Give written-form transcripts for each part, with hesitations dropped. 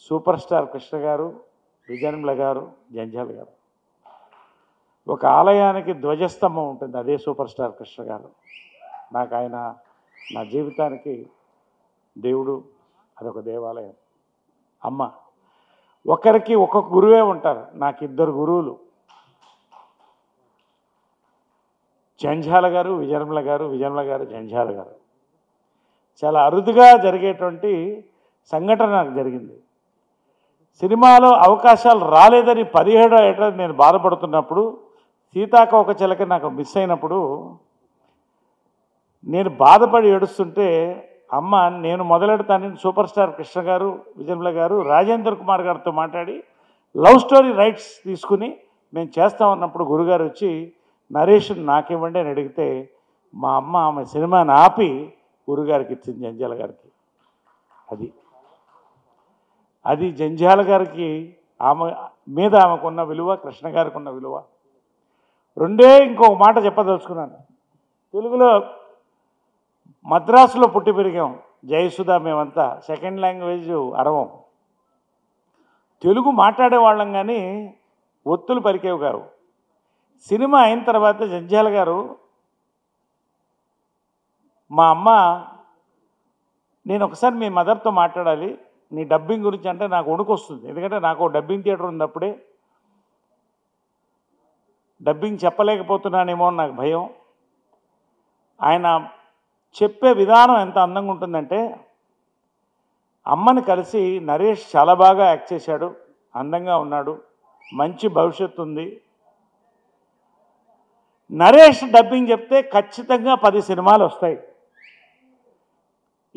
Super star Krishna గారు, విజయనిర్మల గారు, జంధ్యాల గారు. ఒక ఆలయానికి ధ్వజస్తంభం ఉంటుంది, అదే సూపర్ స్టార్ కృష్ణ గారు. నాకు ఆయన నా జీవితానికి దేవుడు, అదొక దేవాలయం. అమ్మ, ఒకరికి ఒక్కొక్క గురువే ఉంటారు. నాకు ఇద్దరు గురువులు, జంధ్యాల గారు, విజయనిర్మల గారు, విజయనిర్మల గారు, జంధ్యాల గారు. చాలా అరుదుగా జరిగేటువంటి సంఘటన నాకు జరిగింది. సినిమాలో అవకాశాలు రాలేదని 17 ఏట నేను బాధపడుతున్నప్పుడు, సీతాకోక చిలక నాకు మిస్ అయినప్పుడు నేను బాధపడి ఏడుస్తుంటే, అమ్మ నేను మొదలెడతానని సూపర్ స్టార్ కృష్ణ గారు, విజయనిర్మల గారు, రాజేంద్ర కుమార్ గారితో మాట్లాడి లవ్ స్టోరీ రైట్స్ తీసుకుని మేము చేస్తామన్నప్పుడు గురుగారు వచ్చి నరేష్ నాకివ్వండి అని అడిగితే, మా అమ్మ ఆమె సినిమాని ఆపి గురుగారికి ఇచ్చింది, జంధ్యాల గారికి. అది జంధ్యాల గారికి ఆమె మీద ఆమెకున్న విలువ, కృష్ణ గారికి ఉన్న విలువ. ఇంకొక మాట చెప్పదలుచుకున్నాను. తెలుగులో మద్రాసులో పుట్టి పెరిగాం, జయసుధ మేమంతా. సెకండ్ లాంగ్వేజ్ అరవం. తెలుగు మాట్లాడేవాళ్ళం కానీ ఒత్తులు పలికేవి కావు. సినిమా అయిన తర్వాత జంధ్యాల గారు, మా అమ్మ, నేను ఒకసారి మీ మదర్తో మాట్లాడాలి నీ డబ్బింగ్ గురించి అంటే నాకు వణుకు వస్తుంది. ఎందుకంటే నాకు డబ్బింగ్ థియేటర్ ఉంది. అప్పుడే డబ్బింగ్ చెప్పలేకపోతున్నానేమో అని నాకు భయం. ఆయన చెప్పే విధానం ఎంత అందంగా ఉంటుందంటే, అమ్మని కలిసి నరేష్ చాలా బాగా యాక్ట్ చేశాడు, అందంగా ఉన్నాడు, మంచి భవిష్యత్తు ఉంది. నరేష్ డబ్బింగ్ చెప్తే ఖచ్చితంగా 10 సినిమాలు వస్తాయి.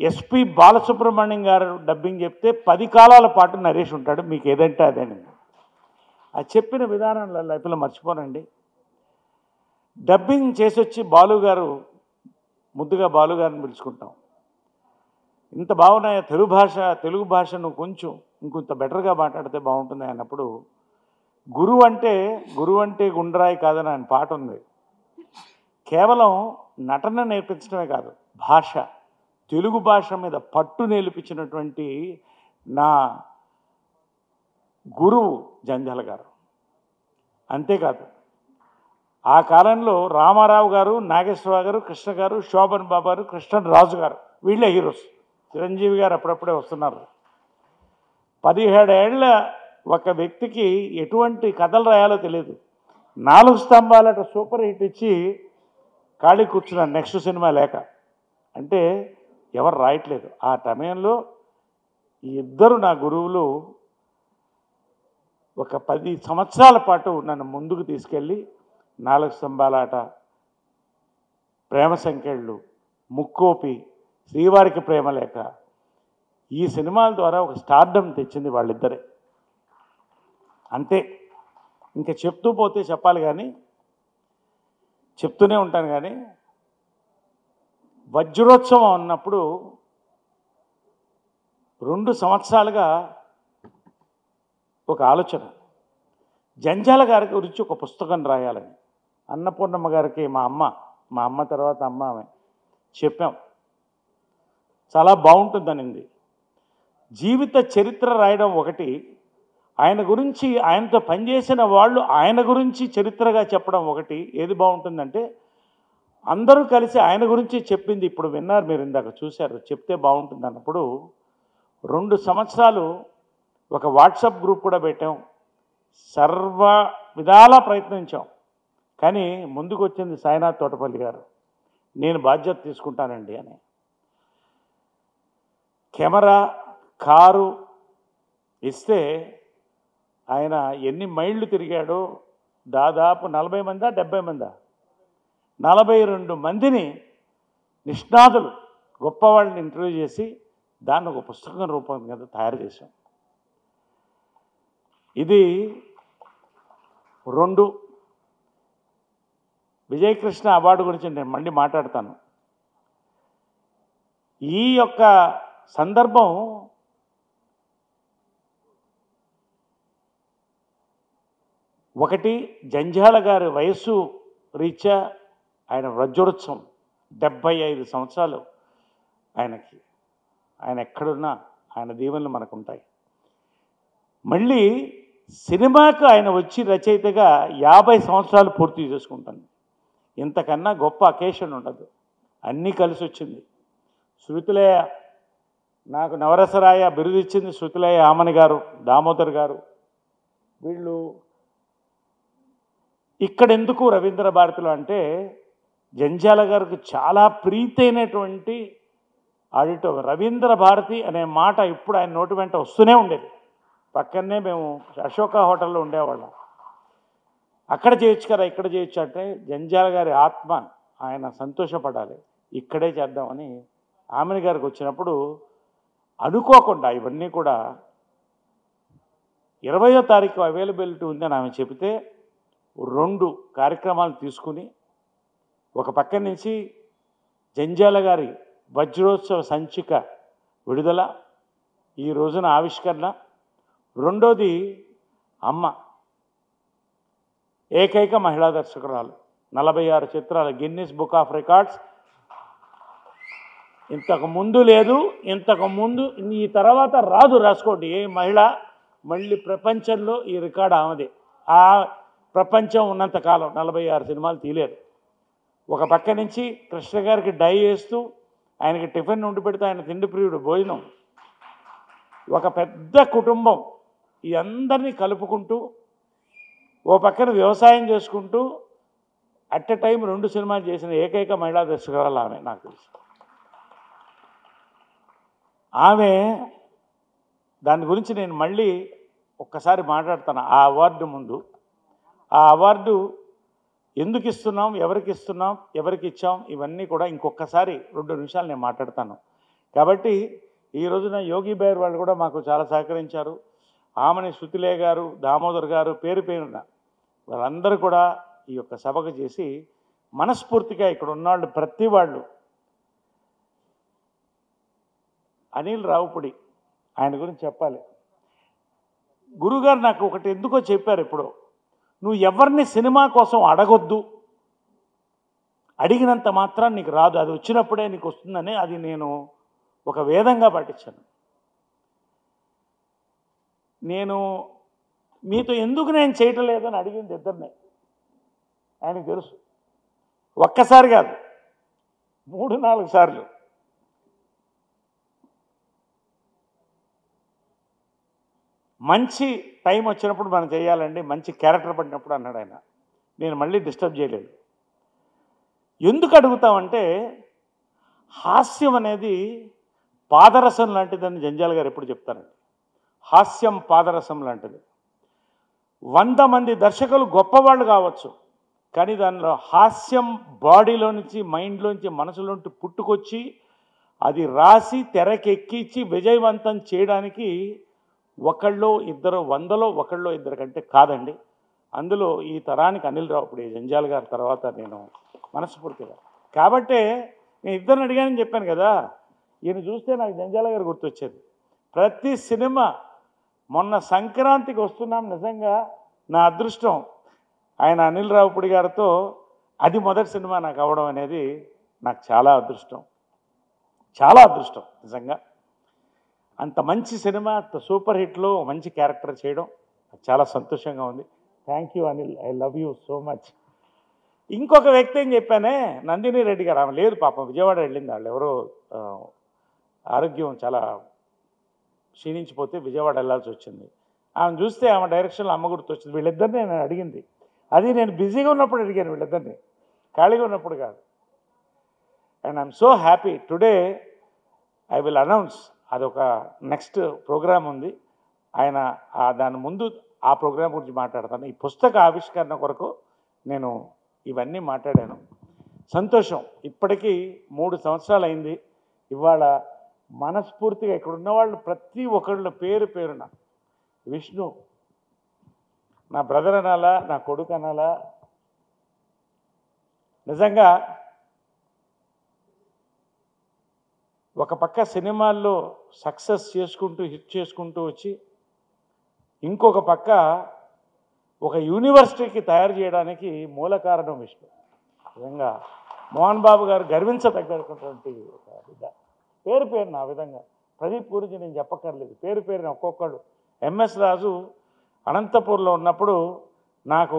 ఎస్పి బాలసుబ్రహ్మణ్యం గారు డబ్బింగ్ చెప్తే 10 కాలాల పాటు నరేష్ ఉంటాడు, మీకు ఏదంటే అదేనండి. అది చెప్పిన విధానంలో లైఫ్లో మర్చిపోనండి. డబ్బింగ్ చేసి వచ్చి బాలు గారు, ముద్దుగా బాలు గారిని పిలుచుకుంటాం. ఇంత బాగున్నాయి తెలుగు భాష నువ్వు కొంచెం ఇంకొంత బెటర్గా మాట్లాడితే బాగుంటుంది అన్నప్పుడు, గురువు అంటే గుండ్రాయి కాదని ఆయన పాట ఉంది. కేవలం నటన నేర్పించడమే కాదు, తెలుగు భాష మీద పట్టు నేర్పించినటువంటి నా గురువు జంధ్యాల గారు. అంతేకాదు, ఆ కాలంలో రామారావు గారు, నాగేశ్వరరావు గారు, కృష్ణ గారు, శోభన్ బాబు గారు, కృష్ణరాజు గారు, వీళ్ళే హీరోస్. చిరంజీవి గారు అప్పుడప్పుడే వస్తున్నారు. 17 ఏళ్ల ఒక వ్యక్తికి ఎటువంటి కథలు రాయాలో తెలియదు. 4 స్తంభాలట సూపర్ హిట్ ఇచ్చి ఖాళీ కూర్చున్నాను నెక్స్ట్ సినిమా లేక. అంటే ఎవరు రాయట్లేదు. ఆ సమయంలో ఈ ఇద్దరు నా గురువులు ఒక 10 సంవత్సరాల పాటు నన్ను ముందుకు తీసుకెళ్ళి 4 స్తంభాలాట, ప్రేమ సంకెళ్ళు, ముక్కోపి, శ్రీవారికి ప్రేమ లేక, ఈ సినిమాల ద్వారా ఒక స్టార్డమ్ తెచ్చింది వాళ్ళిద్దరే. అంతే, ఇంకా చెప్తూ పోతే చెప్పాలి కానీ చెప్తూనే ఉంటాను. కానీ వజ్రోత్సవం అన్నప్పుడు 2 సంవత్సరాలుగా ఒక ఆలోచన, జంధ్యాల గారి గురించి ఒక పుస్తకం రాయాలని. అన్నపూర్ణమ్మ గారికి మా అమ్మ తర్వాత అమ్మ ఆమె చెప్పాం, చాలా బాగుంటుందనింది. జీవిత చరిత్ర రాయడం ఒకటి, ఆయన గురించి, ఆయనతో పనిచేసిన వాళ్ళు ఆయన గురించి చరిత్రగా చెప్పడం ఒకటి. ఏది బాగుంటుందంటే అందరూ కలిసి ఆయన గురించి చెప్పింది ఇప్పుడు విన్నారు మీరు, ఇందాక చూశారు, చెప్తే బాగుంటుంది అన్నప్పుడు 2 సంవత్సరాలు ఒక వాట్సాప్ గ్రూప్ కూడా పెట్టాం. సర్వ విధాలా ప్రయత్నించాం. కానీ ముందుకు వచ్చింది సాయినాథ్ తోటపల్లి గారు, నేను బాధ్యత తీసుకుంటానండి అని. కెమెరా, కారు ఇస్తే ఆయన ఎన్ని మైళ్ళు తిరిగాడో, దాదాపు 40 మందా 70 మందా 42 మందిని నిష్ణాతులు గొప్పవాళ్ళని ఇంటర్వ్యూ చేసి దాన్ని ఒక పుస్తకం రూపం కింద తయారు చేశాం. ఇది 2. విజయకృష్ణ అవార్డు గురించి నేను మళ్ళీ మాట్లాడతాను. ఈ యొక్క సందర్భం ఒకటి, జంధ్యాల గారి వయస్సు రీత్యా ఆయన వజ్రోత్సవం 75 సంవత్సరాలు ఆయనకి. ఆయన ఎక్కడున్నా ఆయన దీవెనలు మనకు ఉంటాయి. మళ్ళీ సినిమాకు ఆయన వచ్చి రచయితగా 50 సంవత్సరాలు పూర్తి చేసుకుంటాను. ఇంతకన్నా గొప్ప అకేషన్ ఉండదు. అన్నీ కలిసి వచ్చింది. శృతిలయ నాకు నవరసరాయ బిరుదు ఇచ్చింది శృతిలయ ఆమని గారు, దామోదర్ గారు. వీళ్ళు ఇక్కడెందుకు రవీంద్ర భారతిలో అంటే జంధ్యాల గారికి చాలా ప్రీతైనటువంటి ఆడిటోరియం. రవీంద్ర భారతి అనే మాట ఇప్పుడు ఆయన నోటి వెంట వస్తూనే ఉండేది. పక్కనే మేము అశోక హోటల్లో ఉండేవాళ్ళం. అక్కడ చేయొచ్చు కదా, ఇక్కడ చేయొచ్చు అంటే జంధ్యాల గారి ఆత్మ ఆయన సంతోషపడాలి, ఇక్కడే చేద్దామని ఆమెని గారికి వచ్చినప్పుడు అనుకోకుండా ఇవన్నీ కూడా 20వ తారీఖు అవైలబిలిటీ ఉందని ఆమె చెబితే 2 కార్యక్రమాలు తీసుకుని ఒక పక్క నుంచి జంధ్యాల గారి వజ్రోత్సవ సంచిక విడుదల, ఈ రోజున ఆవిష్కరణ, రెండోది అమ్మ ఏకైక మహిళా దర్శకురాలు, 46 చిత్రాలు, గిన్నిస్ బుక్ ఆఫ్ రికార్డ్స్. ఇంతకు ముందు లేదు, ఇంతకు ముందు ఈ తర్వాత రాదు, రాసుకోండి. ఏ మహిళ మళ్ళీ ప్రపంచంలో ఈ రికార్డు ఆమెదే. ఆ ప్రపంచం ఉన్నంతకాలం 46 సినిమాలు తీయలేరు. ఒక పక్క నుంచి కృష్ణ గారికి డై వేస్తూ ఆయనకి టిఫిన్ ఉండి పెడితే ఆయన తిండి ప్రియుడు, భోజనం. ఒక పెద్ద కుటుంబం ఈ అందరినీ కలుపుకుంటూ ఓ పక్కన వ్యవసాయం చేసుకుంటూ అట్ ఎ టైం 2 సినిమాలు చేసిన ఏకైక మహిళా దర్శకురాలు ఆమె. నాకు తెలుసు ఆమె. దాని గురించి నేను మళ్ళీ ఒక్కసారి మాట్లాడతాను ఆ అవార్డు ముందు. ఆ అవార్డు ఎందుకు ఇస్తున్నాం, ఎవరికి ఇస్తున్నాం, ఎవరికి ఇచ్చాం, ఇవన్నీ కూడా ఇంకొకసారి 2 నిమిషాలు నేను మాట్లాడతాను. కాబట్టి ఈ రోజున యోగి బైర్ వాళ్ళు కూడా మాకు చాలా సహకరించారు. ఆమెని శృతిలే గారు, దామోదర్ గారు, పేరు పేరున వాళ్ళందరూ కూడా ఈ యొక్క సభకు చేసి మనస్ఫూర్తిగా ఇక్కడ ఉన్నవాళ్ళు ప్రతి వాళ్ళు. అనిల్ రావుపుడి ఆయన గురించి చెప్పాలి. గురుగారు నాకు ఒకటి ఎందుకో చెప్పారు ఇప్పుడు, నువ్వు ఎవరిని సినిమా కోసం అడగొద్దు, అడిగినంత మాత్రం నీకు రాదు, అది వచ్చినప్పుడే నీకు వస్తుందని అది నేను ఒక వేదంగా పాటించాను. నేను మీతో ఎందుకు నేను చేయటం లేదని అడిగింది ఇద్దరినే. ఆయనకు తెలుసు. ఒక్కసారి కాదు, 3-4 సార్లు. మంచి టైం వచ్చినప్పుడు మనం చేయాలండి, మంచి క్యారెక్టర్ పడినప్పుడు అన్నాడు ఆయన. నేను మళ్ళీ డిస్టర్బ్ చేయలేదు. ఎందుకు అడుగుతామంటే హాస్యం అనేది పాదరసం లాంటిదని జంధ్యాల గారు ఎప్పుడు చెప్తారండి. హాస్యం పాదరసం లాంటిది. 100 మంది దర్శకులు గొప్పవాళ్ళు కావచ్చు, కానీ దానిలో హాస్యం బాడీలో నుంచి, మైండ్లోంచి, మనసులోంచి పుట్టుకొచ్చి అది రాసి తెరకెక్కించి విజయవంతం చేయడానికి ఒకళ్ళో ఇద్దరు, 100లో ఒకళ్ళో ఇద్దరు కంటే కాదండి. అందులో ఈ తరానికి అనిల్ రావుపుడి, జంధ్యాల గారి తర్వాత నేను మనస్ఫూర్తిగా. కాబట్టే నేను ఇద్దరిని అడిగానని చెప్పాను కదా. ఈయన చూస్తే నాకు జంధ్యాల గారు గుర్తొచ్చేది. ప్రతి సినిమా మొన్న సంక్రాంతికి వస్తున్నాం, నిజంగా నా అదృష్టం ఆయన అనిల్ రావుపుడి గారితో అది మొదటి సినిమా నాకు అవ్వడం అనేది నాకు చాలా అదృష్టం, చాలా అదృష్టం నిజంగా. అంత మంచి సినిమా, సూపర్ హిట్లో మంచి క్యారెక్టర్ చేయడం చాలా సంతోషంగా ఉంది. Thank you Anil, I love you so much. ఇంకొక వ్యక్తి ఏం చెప్పానే, నందిని రెడ్డి గారు. ఆమె లేదు పాపం, విజయవాడ వెళ్ళింది. వాళ్ళు ఎవరో ఆరోగ్యం చాలా క్షీణించిపోతే విజయవాడ వెళ్ళాల్సి వచ్చింది. ఆమె చూస్తే ఆమె డైరెక్షన్లో అమ్మ గుర్తొచ్చింది. వీళ్ళిద్దరిని నేను అడిగింది, అది నేను బిజీగా ఉన్నప్పుడు అడిగాను, వీళ్ళిద్దరిని ఖాళీగా ఉన్నప్పుడు కాదు. And I'm so happy today I will announce. అదొక నెక్స్ట్ ప్రోగ్రాం ఉంది, ఆయన దాని ముందు ఆ ప్రోగ్రాం గురించి మాట్లాడతాను. ఈ పుస్తక ఆవిష్కరణ కొరకు నేను ఇవన్నీ మాట్లాడాను. సంతోషం. ఇప్పటికీ 3 సంవత్సరాలు అయింది. ఇవాళ మనస్ఫూర్తిగా ఇక్కడ ఉన్నవాళ్ళు ప్రతి ఒక్కళ్ళు పేరు పేరున, విష్ణు నా బ్రదర్ అనాలా, నా కొడుకు అనాలా, నిజంగా ఒక పక్క సినిమాల్లో సక్సెస్ చేసుకుంటూ హిట్ చేసుకుంటూ వచ్చి, ఇంకొక పక్క ఒక యూనివర్సిటీకి తయారు చేయడానికి మూల కారణం విష్ణు. నిజంగా మోహన్ బాబు గారు గర్వించదగ్గటువంటి ఒక పేరు పేరున. ఆ విధంగా ప్రదీప్ గురించి నేను చెప్పక్కర్లేదు, పేరు పేరున ఒక్కొక్కడు ఎంఎస్ రాజు అనంతపూర్లో ఉన్నప్పుడు నాకు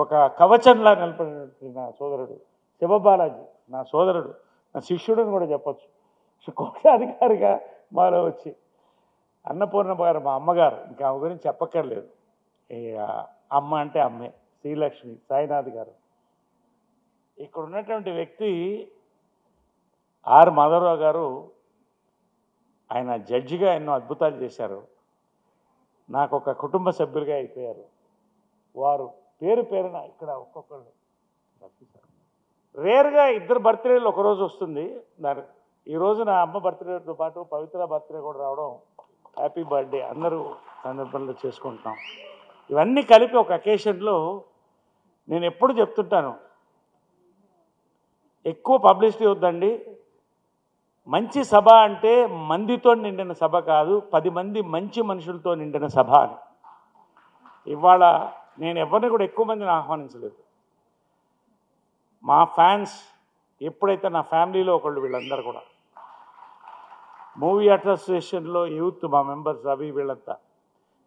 ఒక కవచంలా నిలబడినటువంటి నా సోదరుడు శివబాలాజీ, నా సోదరుడు, నా శిష్యుడని కూడా చెప్పచ్చు. కోశాధికారిగా మాలో వచ్చి అన్నపూర్ణమ్మ గారు మా అమ్మగారు, ఇంకా ఆమె గురించి చెప్పక్కర్లేదు. అమ్మ అంటే అమ్మే, శ్రీలక్ష్మి, సాయినాథ్ గారు. ఇక్కడ ఉన్నటువంటి వ్యక్తి ఆర్ మాధవరావు గారు, ఆయన జడ్జిగా ఎన్నో అద్భుతాలు చేశారు. నాకు ఒక కుటుంబ సభ్యులుగా అయిపోయారు. వారు పేరు పేరున ఇక్కడ ఒక్కొక్కరు రేర్గా ఇద్దరు బర్త్డేలు ఒకరోజు వస్తుంది. ఈరోజు నా అమ్మ బర్త్డేతో పాటు పవిత్ర బర్త్డే కూడా రావడం, హ్యాపీ బర్త్డే అందరూ సందర్భంలో చేసుకుంటున్నాం. ఇవన్నీ కలిపి ఒక అకేషన్లో నేను ఎప్పుడు చెప్తుంటాను, ఎక్కువ పబ్లిసిటీ వద్దండి, మంచి సభ అంటే మందితో నిండిన సభ కాదు, 10 మంది మంచి మనుషులతో నిండిన సభ అని. ఇవాళ నేను ఎవరిని కూడా ఎక్కువ మందిని ఆహ్వానించలేదు. మా ఫ్యాన్స్ ఎప్పుడైతే నా ఫ్యామిలీలో ఒకళ్ళు, వీళ్ళందరూ కూడా మూవీ అసోసియేషన్లో యూత్ మా మెంబర్స్ అవి వీళ్ళంతా